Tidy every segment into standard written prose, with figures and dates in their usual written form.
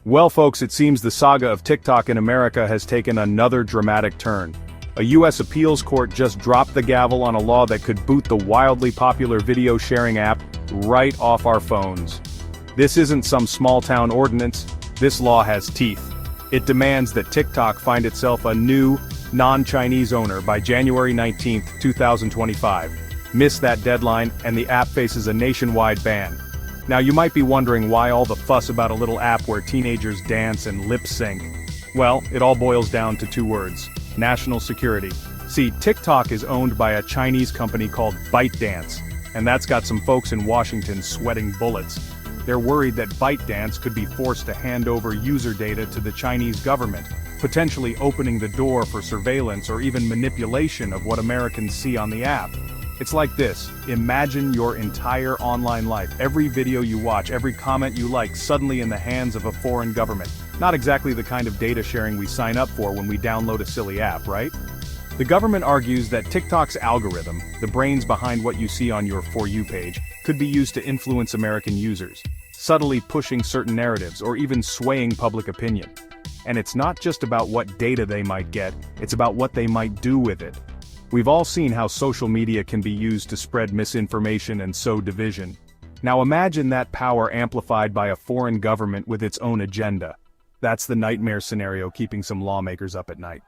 Well folks, it seems the saga of TikTok in America has taken another dramatic turn. A U.S. appeals court just dropped the gavel on a law that could boot the wildly popular video sharing app right off our phones. This isn't some small-town ordinance, this law has teeth. It demands that TikTok find itself a new, non-Chinese owner by January 19, 2025. Miss that deadline, and the app faces a nationwide ban. Now you might be wondering why all the fuss about a little app where teenagers dance and lip-sync. Well, it all boils down to two words: national security. See, TikTok is owned by a Chinese company called ByteDance, and that's got some folks in Washington sweating bullets. They're worried that ByteDance could be forced to hand over user data to the Chinese government, potentially opening the door for surveillance or even manipulation of what Americans see on the app. It's like this: imagine your entire online life, every video you watch, every comment you like, suddenly in the hands of a foreign government. Not exactly the kind of data sharing we sign up for when we download a silly app, right? The government argues that TikTok's algorithm, the brains behind what you see on your For You page, could be used to influence American users, subtly pushing certain narratives or even swaying public opinion. And it's not just about what data they might get, it's about what they might do with it. We've all seen how social media can be used to spread misinformation and sow division. Now imagine that power amplified by a foreign government with its own agenda. That's the nightmare scenario keeping some lawmakers up at night.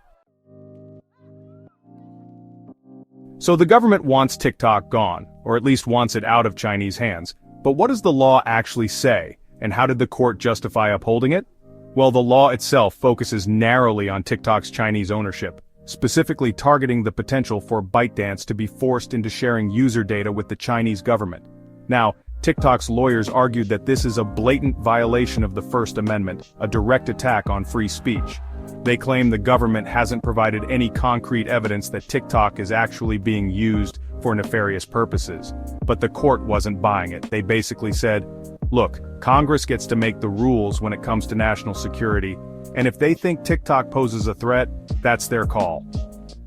So the government wants TikTok gone, or at least wants it out of Chinese hands. But what does the law actually say, and how did the court justify upholding it? Well, the law itself focuses narrowly on TikTok's Chinese ownership, specifically targeting the potential for ByteDance to be forced into sharing user data with the Chinese government. Now, TikTok's lawyers argued that this is a blatant violation of the First Amendment, a direct attack on free speech. They claim the government hasn't provided any concrete evidence that TikTok is actually being used for nefarious purposes. But the court wasn't buying it. They basically said, look, Congress gets to make the rules when it comes to national security, and if they think TikTok poses a threat, that's their call.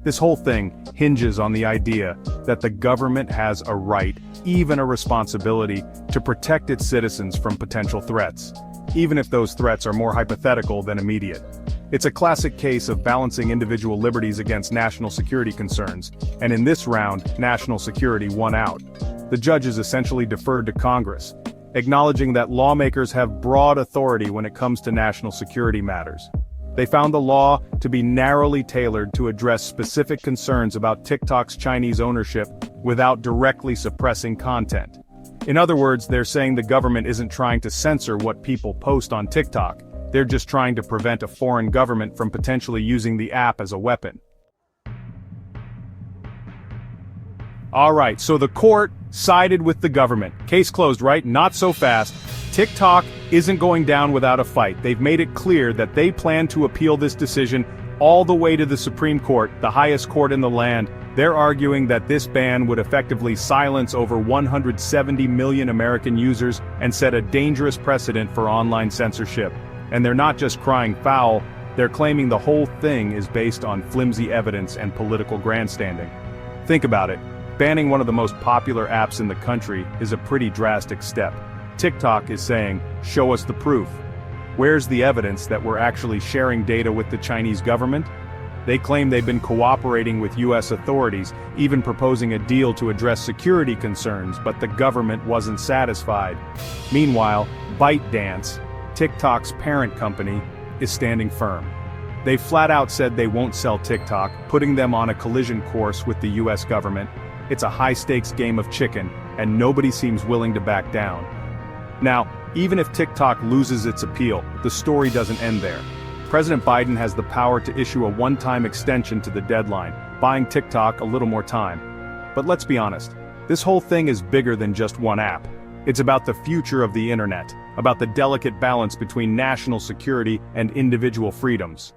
This whole thing hinges on the idea that the government has a right, even a responsibility, to protect its citizens from potential threats, even if those threats are more hypothetical than immediate. It's a classic case of balancing individual liberties against national security concerns, and in this round, national security won out. The judges essentially deferred to Congress, acknowledging that lawmakers have broad authority when it comes to national security matters. They found the law to be narrowly tailored to address specific concerns about TikTok's Chinese ownership without directly suppressing content. In other words, they're saying the government isn't trying to censor what people post on TikTok, they're just trying to prevent a foreign government from potentially using the app as a weapon. Alright, so the court sided with the government. Case closed, right? Not so fast. TikTok isn't going down without a fight. They've made it clear that they plan to appeal this decision all the way to the Supreme Court, the highest court in the land. They're arguing that this ban would effectively silence over 170 million American users and set a dangerous precedent for online censorship. And they're not just crying foul, they're claiming the whole thing is based on flimsy evidence and political grandstanding. Think about it. Banning one of the most popular apps in the country is a pretty drastic step. TikTok is saying, show us the proof. Where's the evidence that we're actually sharing data with the Chinese government? They claim they've been cooperating with US authorities, even proposing a deal to address security concerns, but the government wasn't satisfied. Meanwhile, ByteDance, TikTok's parent company, is standing firm. They flat out said they won't sell TikTok, putting them on a collision course with the US government. It's a high-stakes game of chicken, and nobody seems willing to back down. Now, even if TikTok loses its appeal, the story doesn't end there. President Biden has the power to issue a one-time extension to the deadline, buying TikTok a little more time. But let's be honest, this whole thing is bigger than just one app. It's about the future of the internet, about the delicate balance between national security and individual freedoms.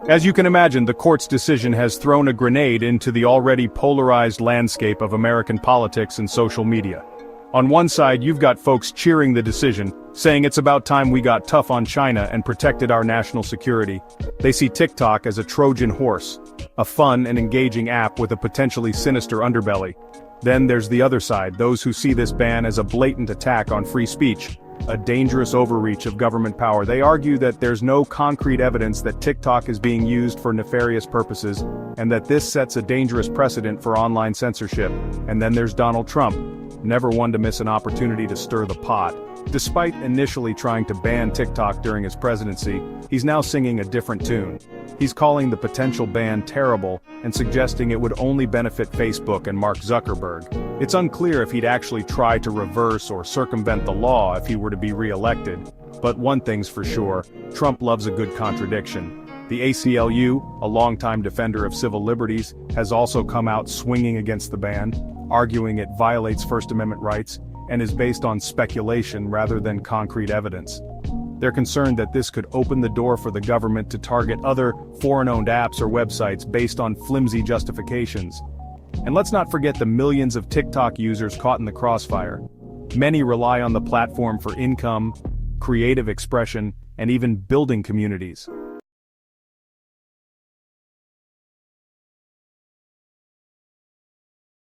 As you can imagine, the court's decision has thrown a grenade into the already polarized landscape of American politics and social media. On one side, you've got folks cheering the decision, saying it's about time we got tough on China and protected our national security. They see TikTok as a Trojan horse, a fun and engaging app with a potentially sinister underbelly. Then there's the other side, those who see this ban as a blatant attack on free speech, a dangerous overreach of government power. They argue that there's no concrete evidence that TikTok is being used for nefarious purposes, and that this sets a dangerous precedent for online censorship. And then there's Donald Trump, never one to miss an opportunity to stir the pot. Despite initially trying to ban TikTok during his presidency, he's now singing a different tune. He's calling the potential ban terrible and suggesting it would only benefit Facebook and Mark Zuckerberg. It's unclear if he'd actually try to reverse or circumvent the law if he were to be re-elected. But one thing's for sure, Trump loves a good contradiction. The ACLU, a longtime defender of civil liberties, has also come out swinging against the ban, arguing it violates First Amendment rights and is based on speculation rather than concrete evidence. They're concerned that this could open the door for the government to target other foreign-owned apps or websites based on flimsy justifications. And let's not forget the millions of TikTok users caught in the crossfire. Many rely on the platform for income, creative expression, and even building communities.